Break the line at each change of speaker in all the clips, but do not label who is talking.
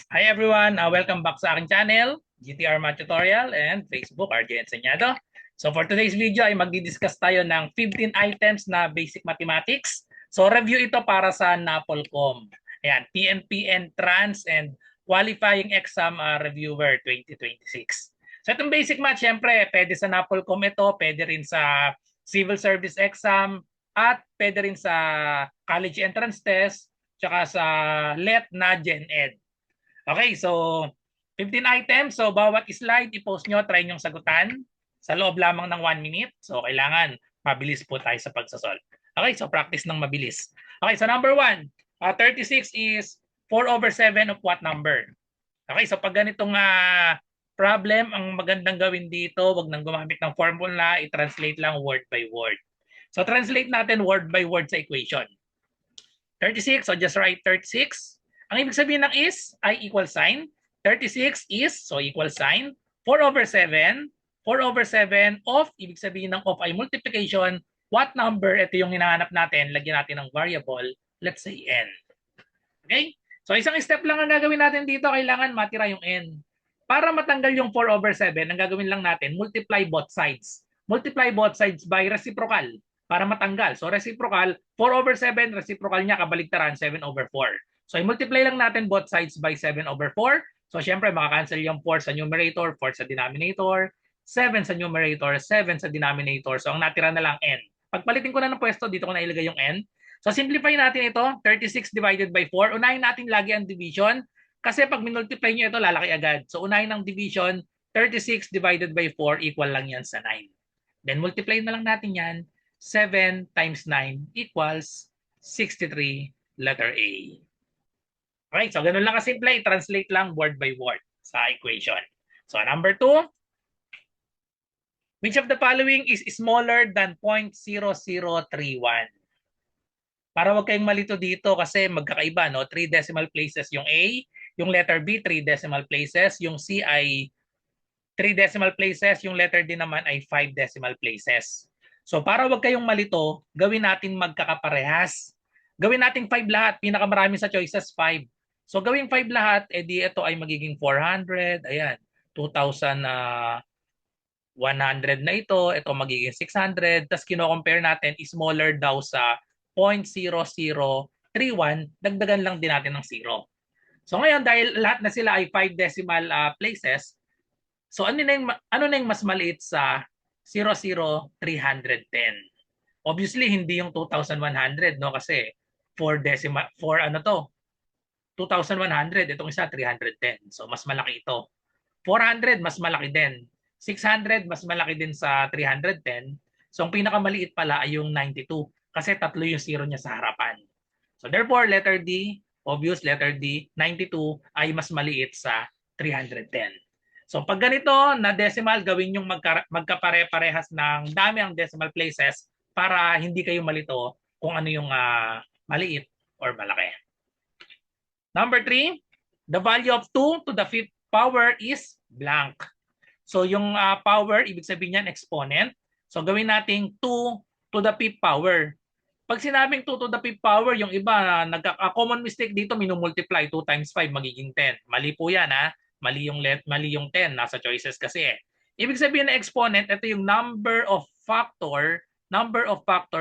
Hi everyone, welcome back sa aking channel, GTR Math Tutorial and Facebook, RJ Enseñado. So for today's video ay magdi-discuss tayo ng 15 items na basic mathematics. So review ito para sa NAPOLCOM. Ayan, PNP Entrance and Qualifying Exam Reviewer 2026. So itong basic math, syempre, pwede sa NAPOLCOM ito, pwede rin sa Civil Service Exam, at pwede rin sa College Entrance Test, tsaka sa LET na Gen Ed. Okay, so 15 items. So bawat slide i-post nyo, try nyong sagutan sa loob lamang ng 1 minute. So kailangan mabilis po tayo sa pagsasolve. Okay, so practice ng mabilis. Okay, so number 1, 36 is 4/7 of what number? Okay, so pag ganitong problem, ang magandang gawin dito, wag nang gumamit ng formula, i-translate lang word by word. So translate natin word by word sa equation. 36, so just write 36. Ang ibig sabihin ng is ay equal sign. 36 is, so equal sign. 4/7. 4/7 of, ibig sabihin ng of ay multiplication. What number? Ito yung hinahanap natin. Lagyan natin ng variable. Let's say n. Okay? So isang step lang ang gagawin natin dito. Kailangan matira yung n. Para matanggal yung 4/7, ang gagawin lang natin, multiply both sides. Multiply both sides by reciprocal para matanggal. So reciprocal, 4/7, reciprocal niya kabaligtaran, 7/4. So i-multiply lang natin both sides by 7/4. So syempre makakancel yung 4 sa numerator, 4 sa denominator, 7 sa numerator, 7 sa denominator. So ang natira na lang n. Pagpalitin ko na ng pwesto, dito ko na ilagay yung n. So simplify natin ito, 36 divided by 4. Unahin natin lagi ang division kasi pag minultiply nyo ito, lalaki agad. So unahin ng division, 36 divided by 4 equal lang yan sa 9. Then multiply na lang natin yan. 7 times 9 equals 63, letter A. Okay, so ganun lang kasimple. Translate lang word by word sa equation. So number 2, which of the following is smaller than 0.0031? Para wag kayong malito dito kasi magkakaiba, no? 3 decimal places yung A, yung letter B 3 decimal places, yung C ay 3 decimal places, yung letter D naman ay 5 decimal places. So para wag kayong malito, gawin natin magkakaparehas. Gawin natin 5 lahat, pinakamarami sa choices 5. So gawin 5 lahat, edi ito ay magiging 400, ayan, 2,100 na ito magiging 600, tapos kino-compare natin, smaller daw sa 0.0031, dagdagan lang din natin ng 0. So ngayon, dahil lahat na sila ay 5 decimal places, so ano na yung mas maliit sa 0,0310? Obviously, hindi yung 2,100, no? Kasi 4 decimal, 4 ano to? 2,100, itong isa 310. So mas malaki ito. 400, mas malaki din. 600, mas malaki din sa 310. So ang pinakamaliit pala ay yung 92 kasi tatlo yung zero niya sa harapan. So therefore, letter D, obvious letter D, 92 ay mas maliit sa 310. So pag ganito na decimal, gawin yung magkapare-parehas ng dami ang decimal places para hindi kayo malito kung ano yung maliit or malaki. Number 3, the value of 2 to the 5th power is blank. So yung power, ibig sabihin yan exponent. So gawin nating 2 to the 5th power. Pag sinabing 2 to the 5th power, yung iba, common mistake dito, minumultiply 2 times 5 magiging 10. Mali po yan ha. Mali yung 10. Nasa choices kasi eh. Ibig sabihin na exponent, ito yung number of factor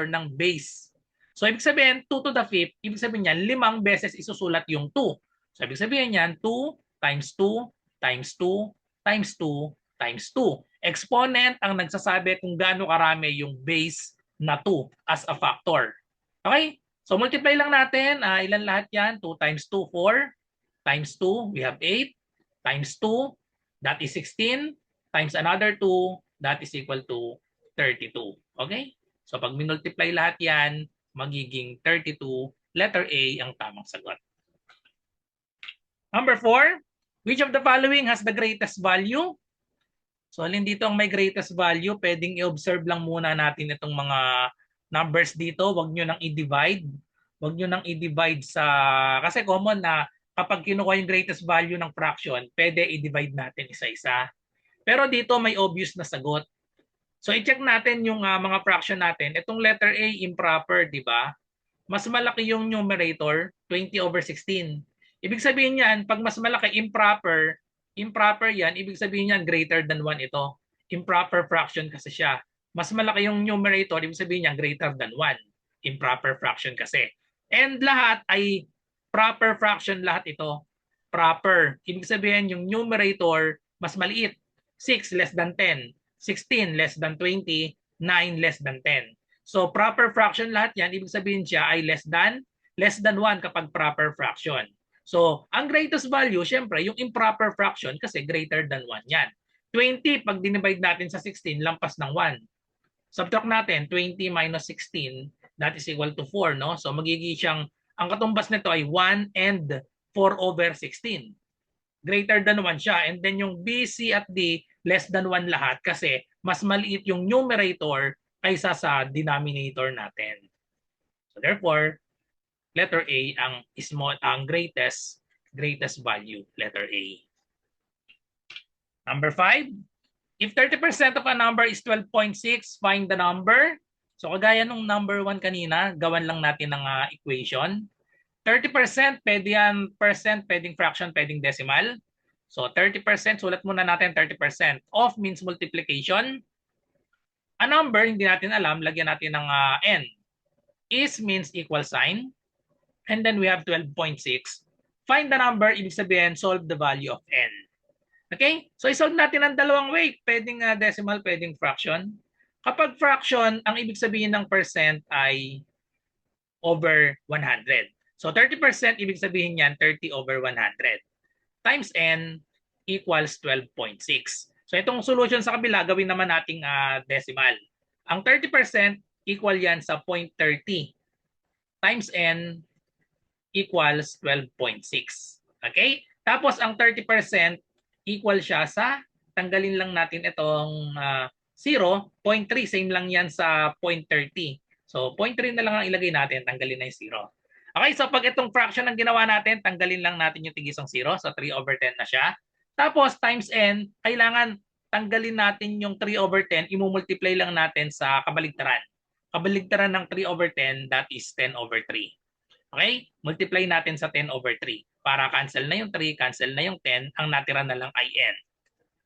ng base. So ibig sabihin, 2 to the 5th, ibig sabihin yan, 5 beses isusulat yung 2. So ibig sabihin yan, 2 times 2 times 2 times 2 times 2. Exponent ang nagsasabi kung gaano karami yung base na 2 as a factor. Okay? So multiply lang natin. Ilan lahat yan? 2 times 2, 4. Times 2, we have 8. Times 2, that is 16. Times another 2, that is equal to 32. Okay? So pag minultiply lahat yan, magiging 32. Letter A ang tamang sagot. Number 4, which of the following has the greatest value? So alin dito ang may greatest value? Pwedeng i-observe lang muna natin itong mga numbers dito. Huwag nyo nang i-divide. Huwag nyo nang i-divide sa... Kasi common na kapag kinuha yung greatest value ng fraction, pwede i-divide natin isa-isa. Pero dito may obvious na sagot. So i-check natin yung mga fraction natin. Itong letter A, improper, di ba? Mas malaki yung numerator, 20/16. Ibig sabihin yan, pag mas malaki improper, improper yan, ibig sabihin yan greater than 1 ito. Improper fraction kasi siya. Mas malaki yung numerator, ibig sabihin niya greater than 1. Improper fraction kasi. And lahat ay proper fraction lahat ito. Proper. Ibig sabihin yung numerator mas maliit. 6 less than 10. 16 less than 20. 9 less than 10. So proper fraction lahat yan, ibig sabihin siya ay less than 1 kapag proper fraction. So, ang greatest value, syempre, yung improper fraction kasi greater than 1 yan. 20, pag dinivide natin sa 16, lampas ng 1. Subtract natin, 20 minus 16, that is equal to 4, no? So, magiging siyang, ang katumbas nito ay 1 and 4 over 16. Greater than 1 siya. And then yung B, C, at D, less than 1 lahat kasi mas maliit yung numerator kaysa sa denominator natin. So, therefore, letter A ang greatest value, letter A. Number 5, if 30% of a number is 12.6, find the number. So kagaya nung number 1 kanina, gawan lang natin ng equation. 30%, pwede yan percent, pwedeng fraction, pwedeng decimal. So 30%, sulat muna natin 30%. Of means multiplication. A number, hindi natin alam, lagyan natin ng n. Is means equal sign. And then we have 12.6. Find the number, ibig sabihin, solve the value of n. Okay? So, isolve natin ang dalawang way. Pwedeng decimal, pwedeng fraction. Kapag fraction, ang ibig sabihin ng percent ay over 100. So, 30%, ibig sabihin yan, 30 over 100. Times n equals 12.6. So, itong solution sa kabila, gawin naman nating decimal. Ang 30% equal yan sa 0.30 times n equals 12.6. Okay? Tapos ang 30% equal siya sa, tanggalin lang natin itong 0, 0.3, same lang yan sa 0.30. So 0.3 na lang ang ilagay natin, tanggalin na yung 0. Okay, so pag itong fraction ang ginawa natin, tanggalin lang natin yung tigisang 0. So 3 over 10 na siya. Tapos times n, kailangan tanggalin natin yung 3 over 10, imumultiply lang natin sa kabaligtaran. Kabaligtaran ng 3 over 10, that is 10 over 3. Okay? Multiply natin sa 10 over 3. Para cancel na yung 3, cancel na yung 10, ang natira na lang ay n.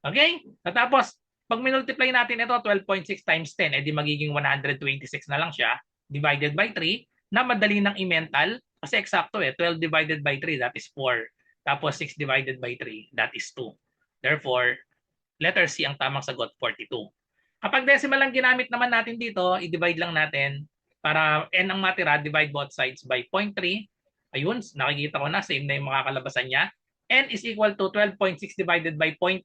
Okay? Tapos, pag minultiply natin ito, 12.6 times 10, edi magiging 126 na lang siya, divided by 3, na madali ng i-mental, kasi eksakto 12 divided by 3, that is 4. Tapos 6 divided by 3, that is 2. Therefore, letter C ang tamang sagot, 42. Kapag decimal lang ginamit naman natin dito, i-divide lang natin, para n ang matira, divide both sides by 0.3. Ayun, nakikita ko na, same na yung makakalabasan niya. N is equal to 12.6 divided by 0.3.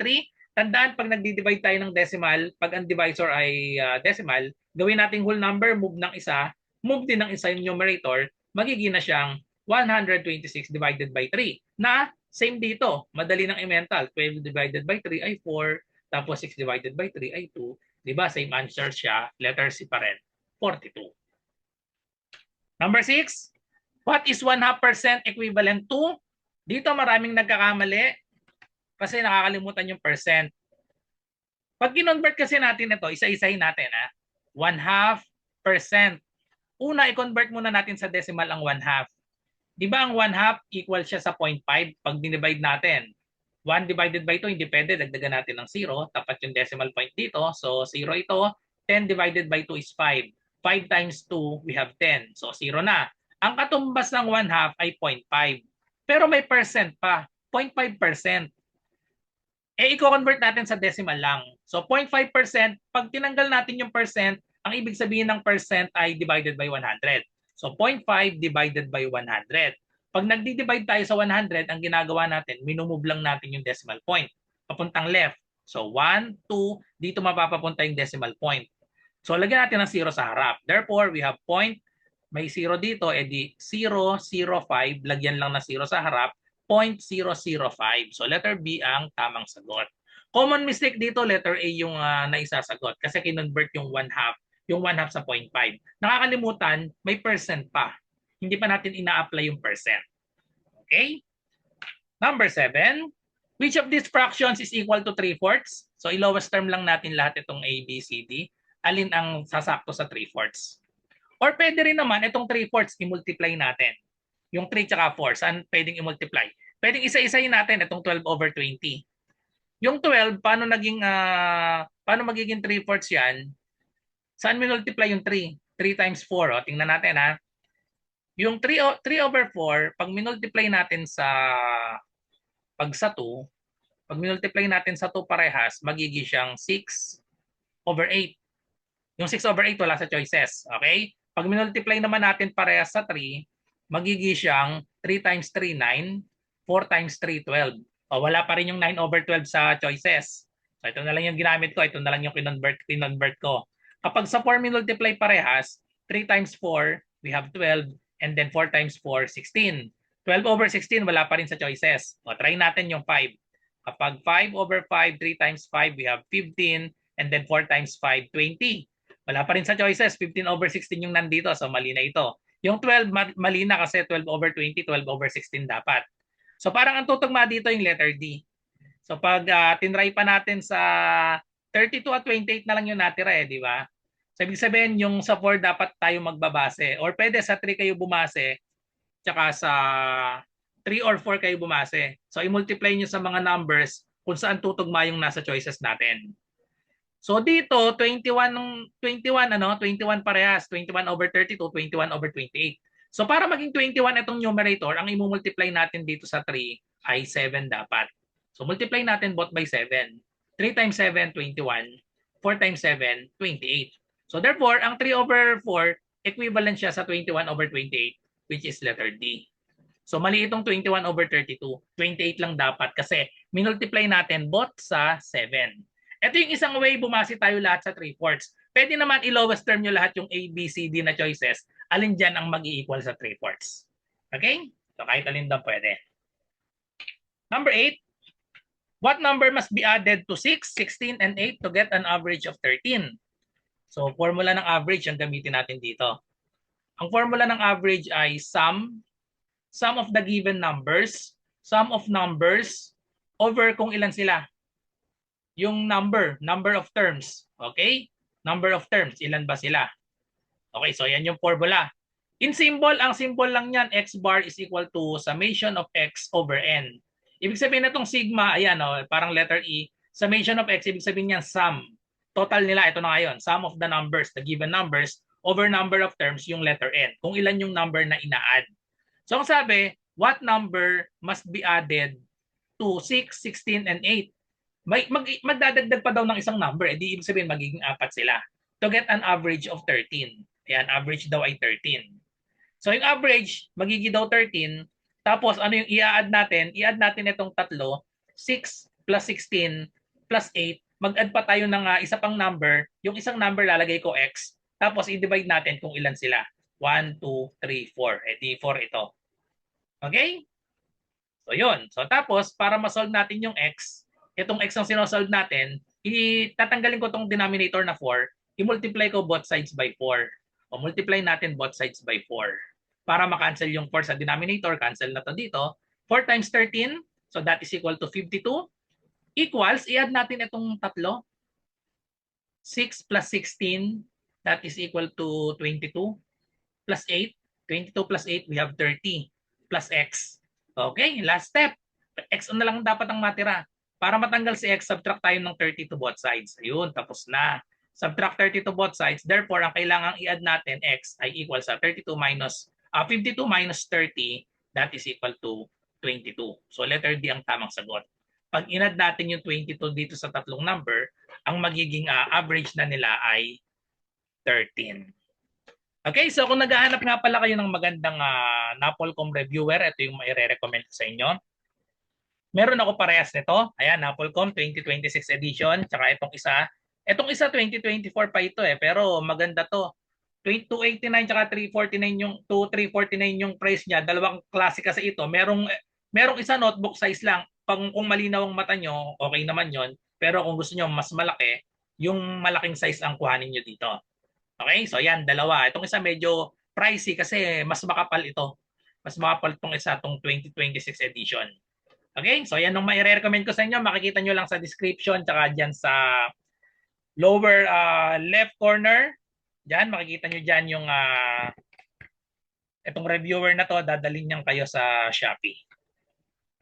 Tandaan, pag nagdi-divide tayo ng decimal, pag ang divisor ay decimal, gawin nating whole number, move ng isa, move din ng isa yung numerator, magiging na siyang 126 divided by 3. Na, same dito, madali ng i-mental. 12 divided by 3 ay 4, tapos 6 divided by 3 ay 2. Diba? Same answer siya, letter C pa rin, 42. Number 6, what is 1/2% equivalent to? Dito maraming nagkakamali kasi nakakalimutan yung percent. Pag kinonvert kasi natin ito, isa-isahin natin. 1/2%. Una, i-convert muna natin sa decimal ang 1/2. Di ba ang 1/2 equal siya sa 0.5 pag dinivide natin? 1 divided by 2, hindi pwede. Dagdagan natin ng 0. Tapat yung decimal point dito. So 0 ito. 10 divided by 2 is 5. 5 times 2, we have 10. So 0 na. Ang katumbas ng 1/2 ay 0.5. Pero may percent pa. 0.5%. I-convert natin sa decimal lang. So 0.5%, pag tinanggal natin yung percent, ang ibig sabihin ng percent ay divided by 100. So 0.5 divided by 100. Pag nagdi-divide tayo sa 100, ang ginagawa natin, minumove lang natin yung decimal point. Papuntang left. So 1, 2, dito mapapapunta yung decimal point. So lagyan natin ng 0 sa harap. Therefore, we have point, may 0 dito, edi 0, 0, 5, lagyan lang ng 0 sa harap, 0.005. So letter B ang tamang sagot. Common mistake dito, letter A yung naisasagot kasi kinonvert yung 1/2 sa 0.5. Nakakalimutan, may percent pa. Hindi pa natin ina-apply yung percent. Okay? Number 7, which of these fractions is equal to 3/4? So i-lowest term lang natin lahat itong A, B, C, D. Alin ang sasakto sa 3/4? Or pwede rin naman itong 3/4 i-multiply natin. Yung 3 tsaka 4, saan pwedeng i-multiply? pwedeng isa-isahin natin itong 12 over 20. Yung 12, paano magiging 3/4 yan? Saan minultiply yung 3? 3 times 4. O, tingnan natin ha. Yung 3 over 4, pag minultiply natin sa 2, pag minultiply natin sa 2 parehas, magiging siyang 6 over 8. Yung 6 over 8 wala sa choices. Okay? Pag minultiply naman natin parehas sa 3, magiging siyang 3 times 3, 9. 4 times 3, 12. O, wala pa rin yung 9 over 12 sa choices. So ito na lang yung ginamit ko. Ito na lang yung kinonvert ko. Kapag sa 4 minultiply parehas, 3 times 4, we have 12. And then 4 times 4, 16. 12 over 16, wala pa rin sa choices. O, try natin yung 5. Kapag 5 over 5, 3 times 5, we have 15. And then 4 times 5, 20. Wala pa rin sa choices. 15 over 16 yung nandito. So mali na ito. Yung 12, mali na kasi 12 over 20, 12 over 16 dapat. So parang ang tutugma dito yung letter D. So pag tinry pa natin sa 32 at 28 na lang yung natira di ba? So ibig sabihin yung sa 4 dapat tayo magbabase. Or pwede sa 3 kayo bumase, tsaka sa 3 or 4 kayo bumase. So i-multiply nyo sa mga numbers kung saan tutugma yung nasa choices natin. So dito 21 parehas, 21 over 32, 21 over 28. So para maging 21 itong numerator, ang i-multiply natin dito sa 3 ay 7 dapat. So multiply natin both by 7. 3 times 7, 21. 4 times 7, 28. So therefore, ang 3 over 4, equivalent siya sa 21 over 28, which is letter D. So mali itong 21 over 32. 28 lang dapat kasi minultiply natin both sa 7. Ito yung isang way bumase tayo lahat sa 3/4. Pwede naman i-lowest term nyo lahat yung A, B, C, D na choices. Alin dyan ang mag-i-equal sa 3/4. Okay? So kahit alin daw pwede. Number 8. What number must be added to 6, 16, and 8 to get an average of 13? So formula ng average ang gamitin natin dito. Ang formula ng average ay sum of the given numbers, sum of numbers, over kung ilan sila. Yung number of terms. Okay? Number of terms, ilan ba sila? Okay, so yan yung formula. In symbol, ang symbol lang yan, x bar is equal to summation of x over n. Ibig sabihin na itong sigma, ayan, parang letter E, summation of x, ibig sabihin niyan sum. Total nila, ito na ngayon, sum of the numbers, the given numbers, over number of terms, yung letter n. Kung ilan yung number na ina-add. So ang sabi, what number must be added to 6, 16, and 8? Magdadagdag pa daw ng isang number, di ibig sabihin magiging 4 sila. To get an average of 13. Ayan, average daw ay 13. So yung average, magiging daw 13. Tapos ano yung i-add natin? I-add natin itong tatlo. 6 plus 16 plus 8. Mag-add pa tayo ng isa pang number. Yung isang number lalagay ko x. Tapos i-divide natin kung ilan sila. 1, 2, 3, 4. Di 4 ito. Okay? So yun. So tapos para ma-solve natin yung x, itong x ang sinosolve natin, tatanggalin ko itong denominator na 4, i-multiply ko both sides by 4. O multiply natin both sides by 4. Para ma-cancel yung 4 sa denominator, cancel na to dito. 4 times 13, so that is equal to 52, equals, i-add natin itong tatlo. 6 plus 16, that is equal to 22, plus 8. 22 plus 8, we have 30, plus x. Okay, last step. X na lang dapat ang matira. Para matanggal si x, subtract tayo ng 30 to both sides. Ayun, tapos na. Subtract 30 to both sides. Therefore, ang kailangang i-add natin, x, ay equal sa 52 minus 30, that is equal to 22. So, letter D ang tamang sagot. Pag in-add natin yung 22 dito sa tatlong number, ang magiging average na nila ay 13. Okay, so kung naghahanap nga pala kayo ng magandang Napolcom reviewer, ito yung mai-recommend sa inyo. Meron ako parehas nito. Ayan, Napolcom 2026 edition. Tsaka itong isa. Itong isa 2024 pa ito pero maganda to. 289 tsaka 349 yung 2349 yung price niya. Dalawang klase kasi ito. Merong isa notebook size lang. Kung malinaw ang mata nyo, okay naman yon. Pero kung gusto nyo mas malaki, yung malaking size ang kuhanin nyo dito. Okay? So yan, dalawa. Itong isa medyo pricey kasi mas makapal ito. Mas makapal itong isa, itong 2026 edition. Okay? So yan yung mai-recommend ko sa inyo. Makikita nyo lang sa description tsaka dyan sa lower left corner. Dyan, makikita nyo dyan yung itong reviewer na to, dadalhin nyo kayo sa Shopee.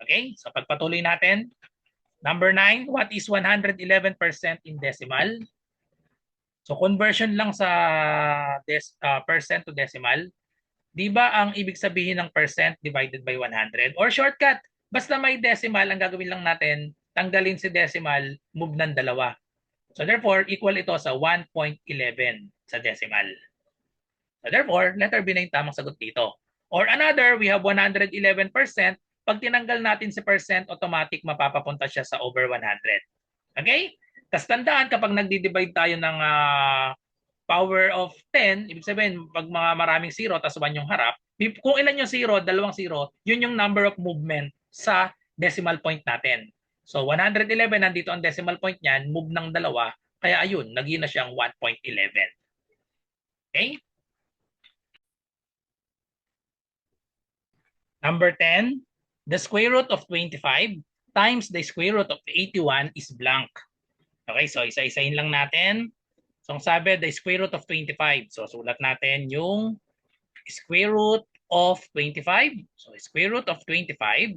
Okay? So pagpatuloy natin. Number 9, what is 111% in decimal? So conversion lang sa percent to decimal. Di ba ang ibig sabihin ng percent divided by 100? Or shortcut, basta may decimal, ang gagawin lang natin, tanggalin si decimal, move ng dalawa. So therefore, equal ito sa 1.11 sa decimal. So therefore, letter B na yung tamang sagot dito. Or another, we have 111%. Pag tinanggal natin si percent, automatic mapapapunta siya sa over 100. Okay? Tapos tandaan, kapag nagdi-divide tayo ng power of 10, ibig sabihin, pag mga maraming zero, tapos 1 yung harap, kung ilan yung zero, dalawang zero, yun yung number of movement sa decimal point natin. So 111, nandito ang decimal point niyan, move ng dalawa, kaya ayun, naging na siyang 1.11. Okay? Number 10, the square root of 25 times the square root of 81 is blank. Okay, so isa-isahin lang natin. So ang sabi, the square root of 25. So sulat natin yung square root of 25. So square root of 25.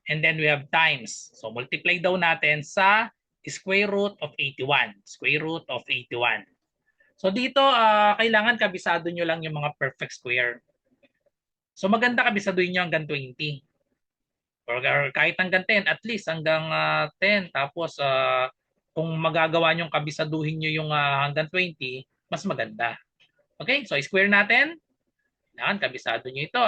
And then we have times. So multiply daw natin sa square root of 81. Square root of 81. So dito, kailangan kabisado nyo lang yung mga perfect square. So maganda kabisaduhin nyo hanggang 20. Or kahit hanggang 10, at least hanggang 10. Tapos kung magagawa nyong kabisaduhin nyo yung hanggang 20, mas maganda. Okay, so square natin. Yan, kabisado nyo ito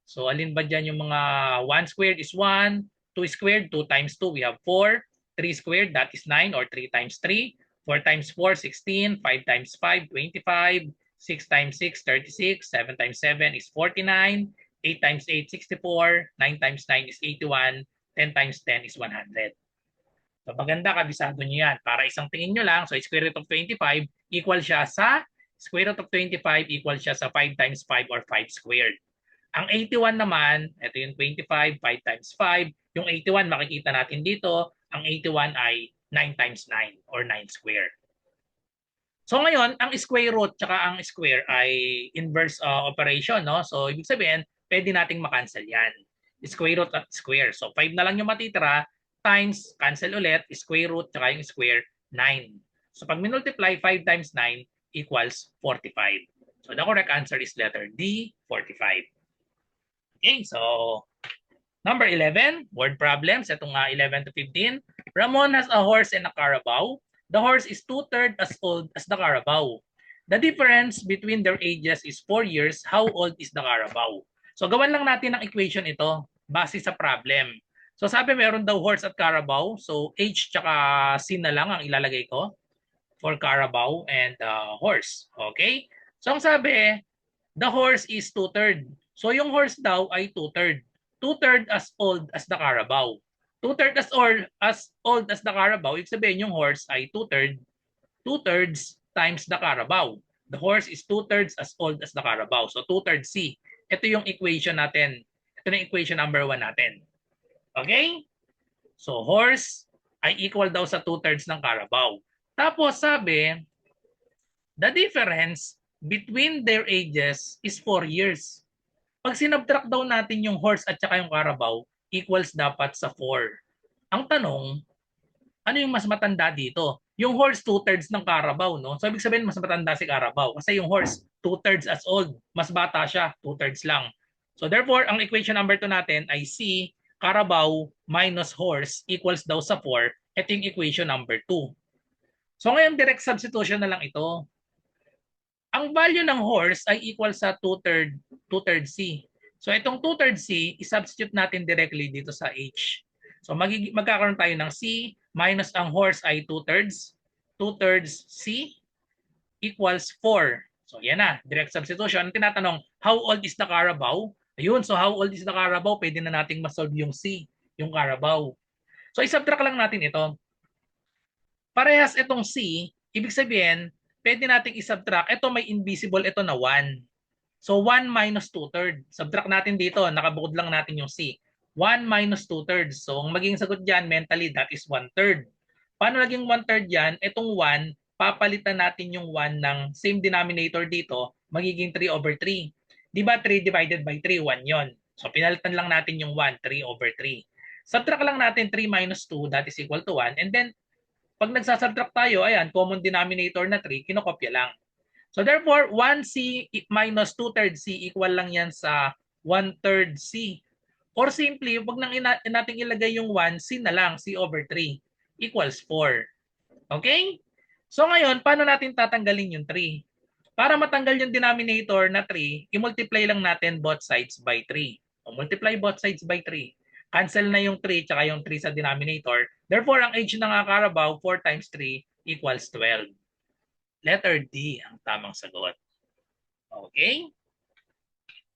So alin ba dyan yung mga 1 squared is 1, 2 squared, 2 times 2, we have 4, 3 squared, that is 9 or 3 times 3, 4 times 4, 16, 5 times 5, 25, 6 times 6, 36, 7 times 7 is 49, 8 times 8, 64, 9 times 9 is 81, 10 times 10 is 100. So maganda, kabisado nyo yan. Para isang tingin nyo lang, so square root of 25 equal siya sa, square root of 25 equal siya sa 5 times 5 or 5 squared. Ang 81 naman, ito yung 25, 5 times 5. Yung 81 makikita natin dito, ang 81 ay 9 times 9 or 9 squared. So ngayon, ang square root tsaka ang square ay inverse operation, no? So ibig sabihin, pwede nating makancel yan. Square root at square. So 5 na lang yung matitira, times, cancel ulit, square root tsaka yung square, 9. So pag minultiply, 5 times 9 equals 45. So the correct answer is letter D, 45. Okay, so number 11, word problems. Itong 11 to 15. Ramon has a horse and a carabao. The horse is 2/3 as old as the carabao. The difference between their ages is 4 years. How old is the carabao? So gawan lang natin ng equation ito base sa problem. So sabi meron daw horse at carabao. So age tsaka C na lang ang ilalagay ko for carabao and horse. Okay? So ang sabi, the horse is 2/3. So yung horse daw ay 2/3. 2/3 as old as the carabao. 2/3 as old as the carabao, ibig sabihin yung horse ay 2/3 times the carabao. The horse is 2/3 as old as the carabao. So 2/3 C. Ito yung equation natin. Ito na equation number 1 natin. Okay? So horse ay equal daw sa 2/3 ng carabao. Tapos sabi, the difference between their ages is 4 years. Pag sinubtract daw natin yung horse at saka yung carabao, equals dapat sa 4. Ang tanong, ano yung mas matanda dito? Yung horse 2/3 ng carabao, no? So ibig sabihin mas matanda si carabao kasi yung horse 2/3 as old, mas bata siya, 2/3 lang. So therefore, ang equation number 2 natin ay C, carabao minus horse equals daw sa 4. Ito yung equation number 2. So ngayon direct substitution na lang ito. Ang value ng horse ay equal sa 2/3 C. So itong 2/3 C, i-substitute natin directly dito sa H. So magkakaroon tayo ng C minus ang horse ay 2/3. 2/3 C equals 4. So yan na, direct substitution. Ang tinatanong, how old is the carabao? Ayun, so how old is the carabao? Pwede na nating masolve yung C, yung carabao. So i-subtract lang natin ito. Parehas itong C, ibig sabihin, pwede nating i-subtract. Ito may invisible, ito na 1. So 1 minus 2/3. Subtract natin dito, nakabukod lang natin yung C. 1 minus 2/3. So ang magiging sagot dyan, mentally, that is 1/3. Paano naging 1/3 yan? Itong 1, papalitan natin yung 1 ng same denominator dito, magiging 3/3. Di ba 3 divided by 3, 1 yon. So pinalitan lang natin yung 1, 3 over 3. Subtract lang natin 3 minus 2, that is equal to 1. And then, pag nagsasubtract tayo, ayan, common denominator na 3, kinokopya lang. So therefore, 1C minus 2/3 C equal lang yan sa 1/3 C. Or simply, wag nang natin ilagay yung 1, C na lang, C over 3 equals 4. Okay? So ngayon, paano natin tatanggalin yung 3? Para matanggal yung denominator na 3, i-multiply lang natin both sides by 3. O multiply both sides by 3. Cancel na yung 3 tsaka yung 3 sa denominator. Therefore, ang age ng Carabao, 4 times 3 equals 12. Letter D ang tamang sagot. Okay?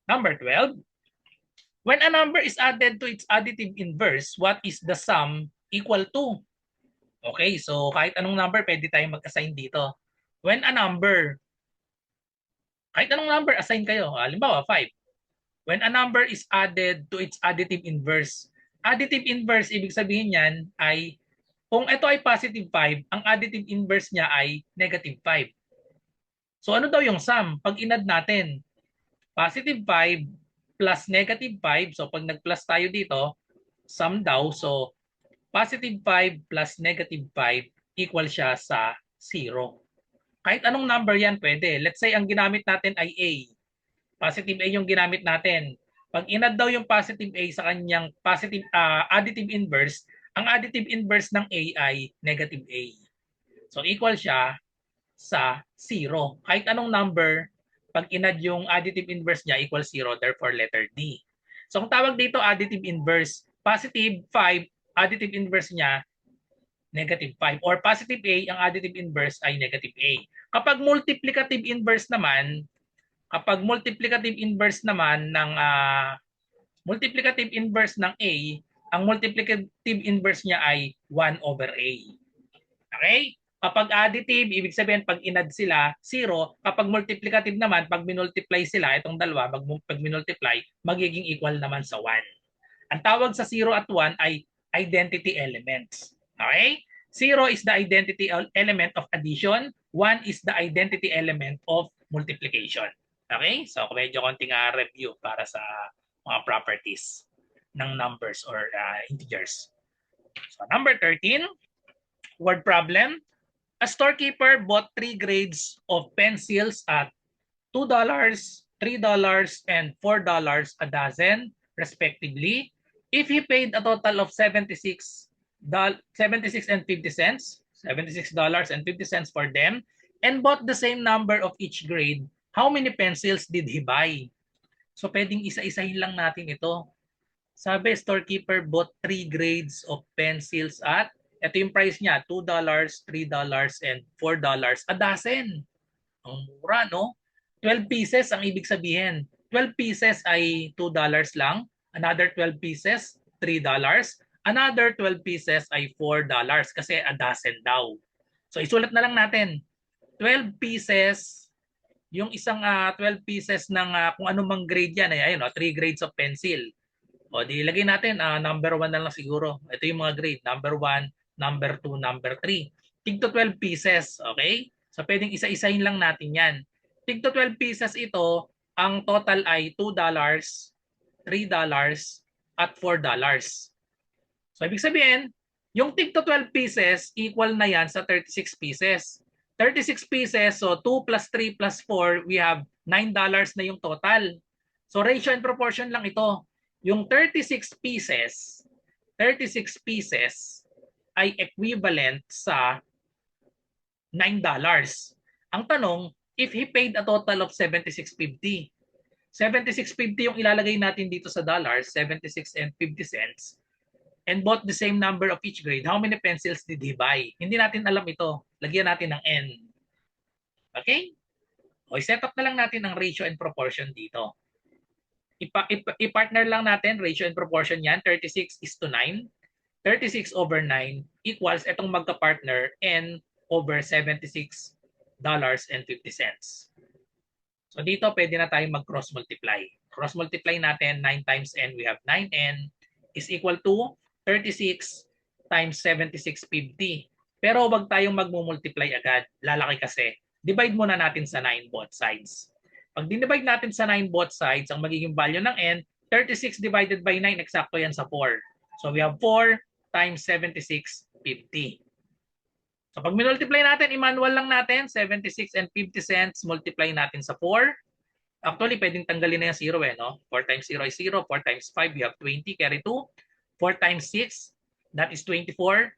Number 12. When a number is added to its additive inverse, what is the sum equal to? Okay, so kahit anong number pwede tayong mag-assign dito. When a number, kahit anong number, assign kayo. Halimbawa, 5. When a number is added to its additive inverse. Additive inverse, ibig sabihin yan ay, kung ito ay positive 5, ang additive inverse niya ay negative 5. So ano daw yung sum? Pag inad natin, positive 5 plus negative 5. So pag nag-plus tayo dito, sum daw. So positive 5 plus negative 5 equal siya sa 0. Kahit anong number yan pwede. Let's say ang ginamit natin ay A. Positive A yung ginamit natin. Pag inad daw yung positive A sa kanyang positive additive inverse, ang additive inverse ng A ay negative A. So equal siya sa 0. Kahit anong number, pag inad yung additive inverse niya equals 0, therefore letter D. So kung tawag dito additive inverse, positive 5, additive inverse niya negative 5. Or positive A, ang additive inverse ay negative A. Kapag multiplicative inverse naman, ng multiplicative inverse ng A, ang multiplicative inverse niya ay 1 over A. Okay? Kapag additive, ibig sabihin pag inad sila, 0. Kapag multiplicative naman, pag minultiply sila, itong dalawa, pag minultiply, magiging equal naman sa 1. Ang tawag sa 0 at 1 ay identity elements. Okay? 0 is the identity element of addition. 1 is the identity element of multiplication. Okay? So, medyo konting review para sa mga properties ng numbers or integers. So, number 13, word problem. A storekeeper bought 3 grades of pencils at $2, $3, and $4 a dozen, respectively. If he paid a total of $76 and 50 cents, $76.50 for them, and bought the same number of each grade, how many pencils did he buy? So pwedeng isa-isahin lang natin ito. Sabi, storekeeper bought 3 grades of pencils at, ito yung price niya, $2, $3, and $4 a dozen. Ang mura, no? 12 pieces ang ibig sabihin. 12 pieces ay $2 lang. Another 12 pieces, $3. Another 12 pieces ay $4 kasi a dozen daw. So isulat na lang natin. 12 pieces, yung isang 12 pieces ng kung anumang grade yan. Ayun, 3 grades of pencil. O di ilagay natin, number 1 na lang siguro. Ito yung mga grade. Number 1, number 2, number 3. Tig to 12 pieces. Okay? So pwedeng isa-isahin lang natin yan. Tig to 12 pieces ito, ang total ay $2, $3, at $4. So ibig sabihin, yung tig to 12 pieces, equal na yan sa 36 pieces. 36 pieces, so 2 plus 3 plus 4, we have $9 na yung total. So ratio and proportion lang ito. Yung 36 pieces ay equivalent sa $9. Ang tanong, if he paid a total of $76.50, $76.50 yung ilalagay natin dito sa dollars, 76 and 50 cents, and bought the same number of each grade, how many pencils did he buy? Hindi natin alam ito. Lagyan natin ng N. Okay? O, set up na lang natin ang ratio and proportion dito. I-partner lang natin, ratio and proportion yan, 36:9. 36 over 9 equals itong magka-partner N over $76.50. So dito pwede na tayong mag-cross multiply. Cross multiply natin 9 times N, we have 9N is equal to 36 times 76.50. Pero wag tayong magmumultiply agad. Lalaki kasi. Divide muna natin sa 9 both sides. Pag dinivide natin sa 9 both sides, ang magiging value ng N, 36 divided by 9, eksakto yan sa 4. So we have 4 times 76, 50. So pag minultiply natin, i-manual lang natin, 76 and 50 cents, multiply natin sa 4. Actually, pwedeng tanggalin na yung 0 eh, no? 4 times 0 is 0, 4 times 5, we have 20, carry 2. 4 times 6, that is 24.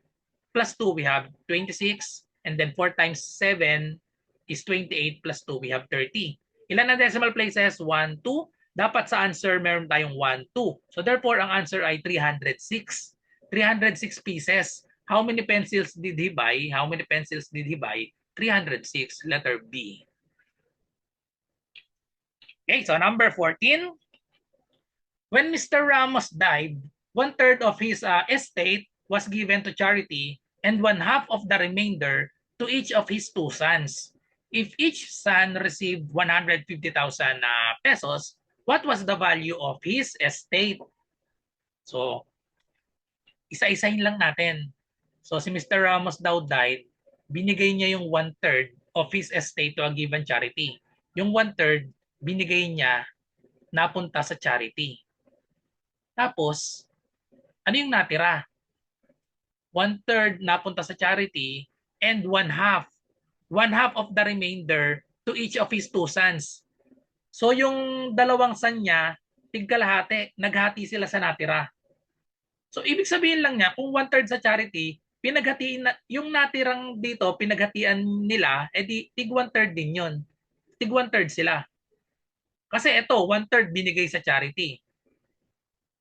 Plus 2, we have 26. And then 4 times 7 is 28 plus 2, we have 30. Ilan na decimal places? 1, 2. Dapat sa answer, meron tayong 1, 2. So therefore, ang answer ay 306. 306 pieces. How many pencils did he buy? How many pencils did he buy? 306, letter B. Okay, so number 14. When Mr. Ramos died, 1/3 of his estate was given to charity and 1/2 of the remainder to each of his 2 sons. If each son received 150,000 pesos, what was the value of his estate? So, isa-isahin lang natin. So, si Mr. Ramos daw died, binigay niya yung 1/3 of his estate to a given charity. Yung 1/3, binigay niya, napunta sa charity. Tapos, ano yung natira? 1/3 napunta sa charity and 1/2. 1/2 of the remainder to each of his 2 sons. So yung dalawang son niya, tigkalahati, naghati sila sa natira. So ibig sabihin lang niya, kung 1/3 sa charity, pinaghatiin na, yung natirang dito, pinaghatian nila, edi tig 1/3 din yun. Tig 1/3 sila. Kasi ito, 1/3 binigay sa charity.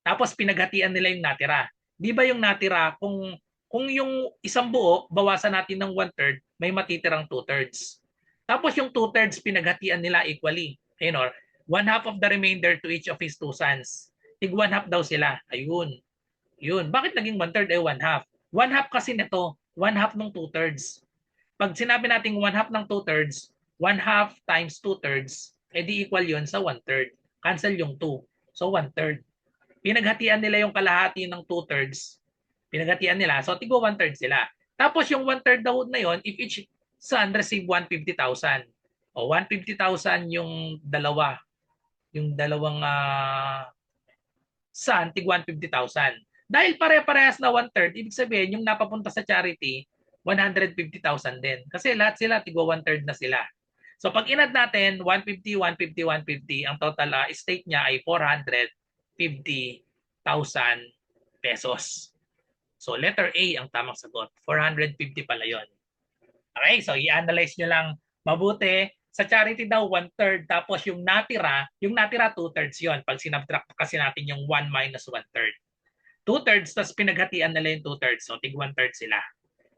Tapos pinaghatian nila yung natira. Di ba yung natira, kung yung isang buo, bawasan natin ng 1/3, may matitirang 2/3. Tapos yung 2/3 pinaghatian nila equally. Ayun, or 1/2 of the remainder to each of his 2 sons. Tig 1/2 daw sila. Ayun. Yun. Bakit naging 1/3 ay 1/2? 1/2 kasi nito, 1/2 ng 2/3. Pag sinabi natin 1/2 ng 2/3, 1/2 times 2/3, edi equal yun sa 1/3. Cancel yung 2. So 1/3. Pinaghatian nila yung kalahati ng 2/3. Pinaghatian nila. So tigwa 1/3 sila. Tapos yung 1/3 daw na yon, if each son receive 150,000. O 150,000 yung dalawa. Yung dalawang son, tig 150,000. Dahil pare-parehas na 1/3, ibig sabihin yung napapunta sa charity, 150,000 din. Kasi lahat sila, tigwa 1/3 na sila. So pag inad natin, 150, 150, 150, ang total estate niya ay 450,000 pesos. So letter A ang tamang sagot. 450 pala yon. Okay, so i-analyze nyo lang mabuti. Sa charity daw, 1/3. Tapos yung natira 2/3 yon. Pag sinabtract kasi natin yung 1 minus 1/3. 2/3, tapos pinaghatian nila yung 2/3. So tig 1/3 sila.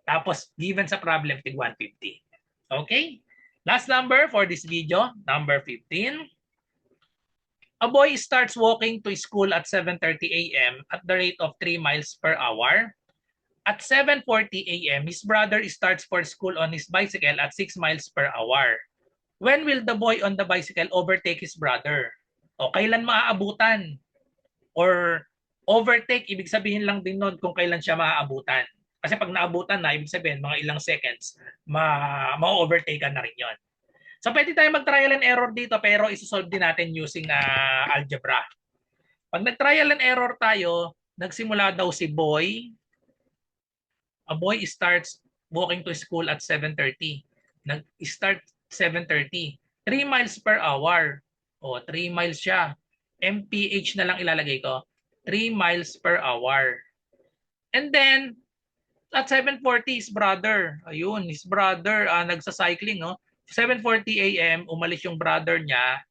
Tapos given sa problem, tig 150. Okay? Last number for this video, number 15. A boy starts walking to school at 7:30 a.m. at the rate of 3 miles per hour. At 7:40 a.m., his brother starts for school on his bicycle at 6 miles per hour. When will the boy on the bicycle overtake his brother? O kailan maaabutan? Or overtake, ibig sabihin lang din nun kung kailan siya maaabutan. Kasi pag naabutan na, ibig sabihin mga ilang seconds, ma-overtake na rin yon. So pwede tayo mag-trial and error dito pero isosolve din natin using algebra. Pag nag-trial and error tayo, nagsimula daw si boy. A boy starts walking to school at 7:30. Nag-start 7:30. 3 miles per hour. O, 3 miles siya. MPH na lang ilalagay ko. 3 miles per hour. And then, at 7:40, his brother. Ayun, his brother, nagsa-cycling, no? 7:40 a.m., umalis yung brother niya.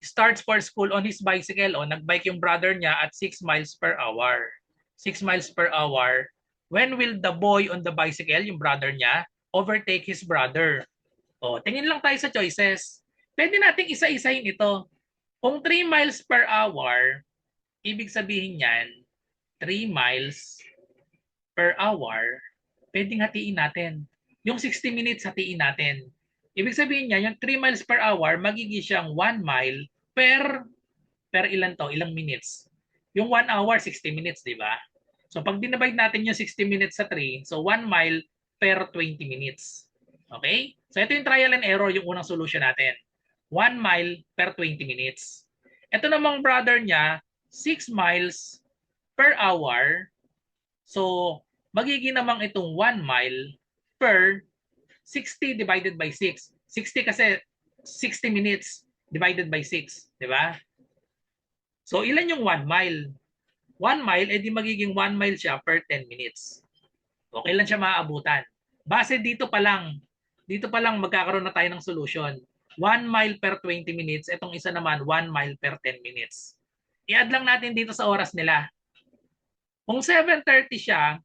Starts for school on his bicycle. O, nagbike yung brother niya at 6 miles per hour. 6 miles per hour. When will the boy on the bicycle, yung brother niya, overtake his brother? O, tingin lang tayo sa choices. Pwede nating isa-isahin ito. Kung 3 miles per hour, ibig sabihin yan, 3 miles per hour, pwedeng hatiin natin. Yung 60 minutes, hatiin natin. Ibig sabihin niya, yung 3 miles per hour, magiging siyang 1 mile per ilan to? Ilang minutes? Yung 1 hour, 60 minutes, di ba? So pag dinivide natin yung 60 minutes sa 3, so 1 mile per 20 minutes. Okay? So ito yung trial and error, yung unang solution natin. 1 mile per 20 minutes. Ito namang brother niya, 6 miles per hour. So, magiging namang itong 1 mile per 60 divided by 6. 60 kasi 60 minutes divided by 6. Di ba? So, ilan yung 1 mile? 1 mile, edi magiging 1 mile siya per 10 minutes. Okay lang siya maaabutan. Base dito pa lang magkakaroon na tayo ng solution. 1 mile per 20 minutes, itong isa naman 1 mile per 10 minutes. I-add lang natin dito sa oras nila. Kung 7:30 siya,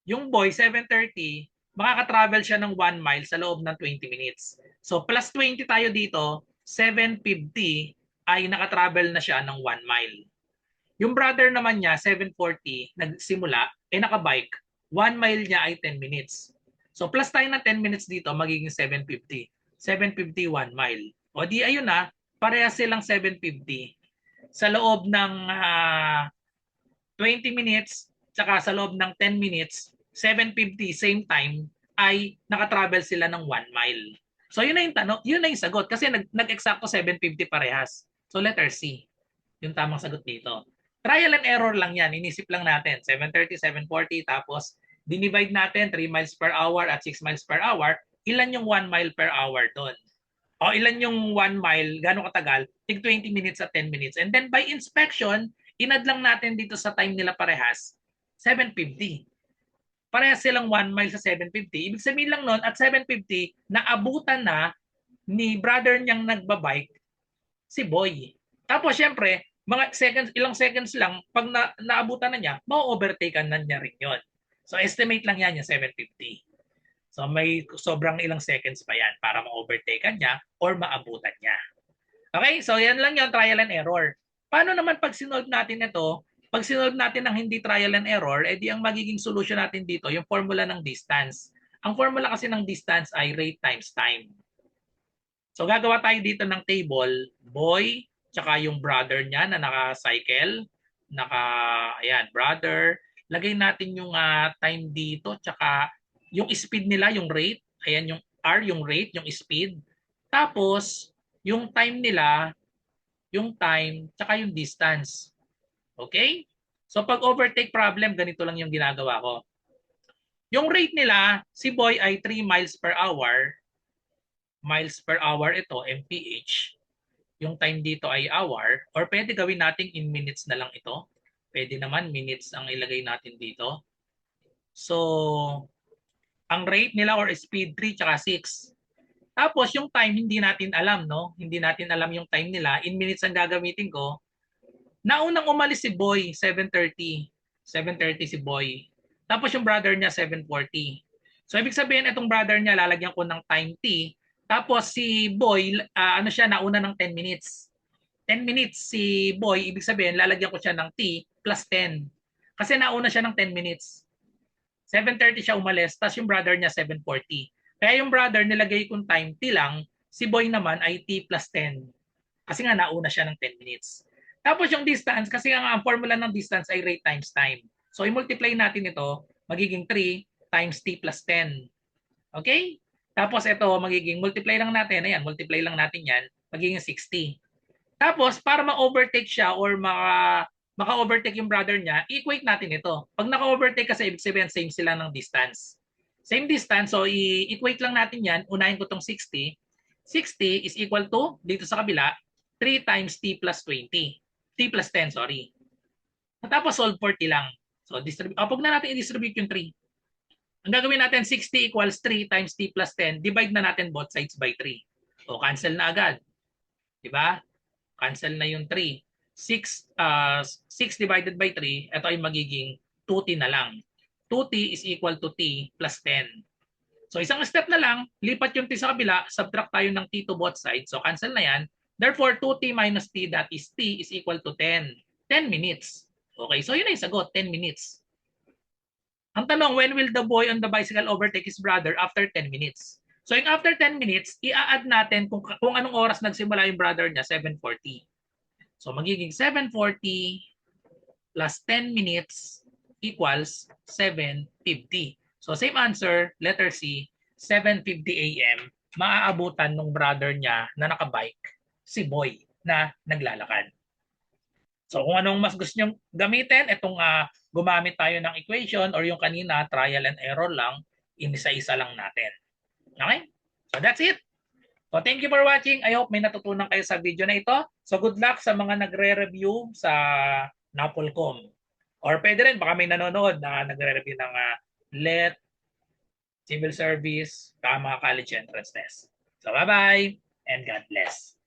yung boy 7:30, makaka-travel siya ng 1 mile sa loob ng 20 minutes. So plus 20 tayo dito, 7:50 ay naka-travel na siya ng 1 mile. Yung brother naman niya, 7:40, nagsimula, naka-bike, 1 mile niya ay 10 minutes. So plus tayo ng 10 minutes dito, magiging 7:50. 7:50, 1 mile. O di ayun na, parehas silang 7:50. Sa loob ng 20 minutes, tsaka sa loob ng 10 minutes, 7:50, same time, ay naka-travel sila ng 1 mile. So yun na yung tanong, yun na yung sagot kasi nag-eksakto 7:50 parehas. So letter C, yung tamang sagot dito. Trial and error lang yan. Inisip lang natin. 7:30, 7:40. Tapos, dinivide natin 3 miles per hour at 6 miles per hour. Ilan yung 1 mile per hour doon? O ilan yung 1 mile? Gano'ng katagal? Tig 20 minutes at 10 minutes. And then by inspection, inad lang natin dito sa time nila parehas. 7:50. Parehas silang 1 mile sa 7:50. Ibig sabihin lang nun, at 7:50, naabutan na ni brother niyang nagbabike si Boy. Tapos syempre, mga seconds, ilang seconds lang, pag naabutan na niya, ma-overtaken na niya rin yun. So estimate lang yan yung 7:50. So may sobrang ilang seconds pa yan para ma-overtaken niya or maabutan niya. Okay, so yan lang yung trial and error. Paano naman pag sinolve natin ito? Pag sinolve natin ng hindi trial and error, edi ang magiging solution natin dito, yung formula ng distance. Ang formula kasi ng distance ay rate times time. So gagawa tayo dito ng table, boy, tsaka yung brother niya na naka-cycle, ayan, brother. Lagay natin yung time dito, tsaka yung speed nila, yung rate. Ayan yung R, yung rate, yung speed. Tapos, yung time nila, yung time, tsaka yung distance. Okay? So pag overtake problem, ganito lang yung ginagawa ko. Yung rate nila, si boy ay 3 miles per hour. Miles per hour ito, mph. Yung time dito ay hour. Or pwede gawin natin in minutes na lang ito. Pwede naman minutes ang ilagay natin dito. So, ang rate nila or speed 3 tsaka 6. Tapos yung time hindi natin alam, no? Hindi natin alam yung time nila. In minutes ang gagamitin ko. Naunang umalis si Boy, 7:30. 7:30 si Boy. Tapos yung brother niya, 7:40. So ibig sabihin, itong brother niya, lalagyan ko ng time T. Tapos si Boy, ano siya, nauna ng 10 minutes. 10 minutes si Boy, ibig sabihin, lalagyan ko siya ng T plus 10. Kasi nauna siya ng 10 minutes. 7:30 siya umalis, tapos yung brother niya 7:40. Kaya yung brother nilagay kong time T lang, si Boy naman ay T plus 10. Kasi nga nauna siya ng 10 minutes. Tapos yung distance, kasi nga ang formula ng distance ay rate times time. So i-multiply natin ito, magiging 3 times T plus 10. Okay? Tapos ito, magiging multiply lang natin. Ayan, multiply lang natin yan. Magiging 60. Tapos, para ma-overtake siya or maka-overtake yung brother niya, equate natin ito. Pag naka-overtake kasi, ibig sabihin, same sila ng distance. Same distance, so i-equate lang natin yan. Unahin ko itong 60. 60 is equal to, dito sa kabila, 3 times T plus 20. T plus 10, sorry. Tapos solve for T lang. So, pag na natin i-distribute yung 3. Ang gagawin natin, 60 equals 3 times T plus 10. Divide na natin both sides by 3. O, cancel na agad. Diba? Cancel na yung 3. 6 divided by 3, ito ay magiging 2t na lang. 2t is equal to t plus 10. So isang step na lang, lipat yung t sa kabila, subtract tayo ng t to both sides. So cancel na yan. Therefore, 2t minus t, that is t is equal to 10. 10 minutes. Okay, so yun na yung sagot, 10 minutes. Ang tanong, when will the boy on the bicycle overtake his brother after 10 minutes? So yung after 10 minutes, i-add natin kung anong oras nagsimula yung brother niya, 7:40. So magiging 7:40 plus 10 minutes equals 7:50. So same answer, letter C, 7:50 a.m. maaabutan ng brother niya na nakabike, si Boy, na naglalakad. So kung anong mas gusto nyong gamitin, itong gumamit tayo ng equation or yung kanina, trial and error lang, inisa-isa lang natin. Okay? So that's it. So thank you for watching. I hope may natutunan kayo sa video na ito. So good luck sa mga nagre-review sa Napolcom. Or pwede rin, baka may nanonood na nagre-review ng LET, Civil Service, mga college entrance test. So bye-bye and God bless.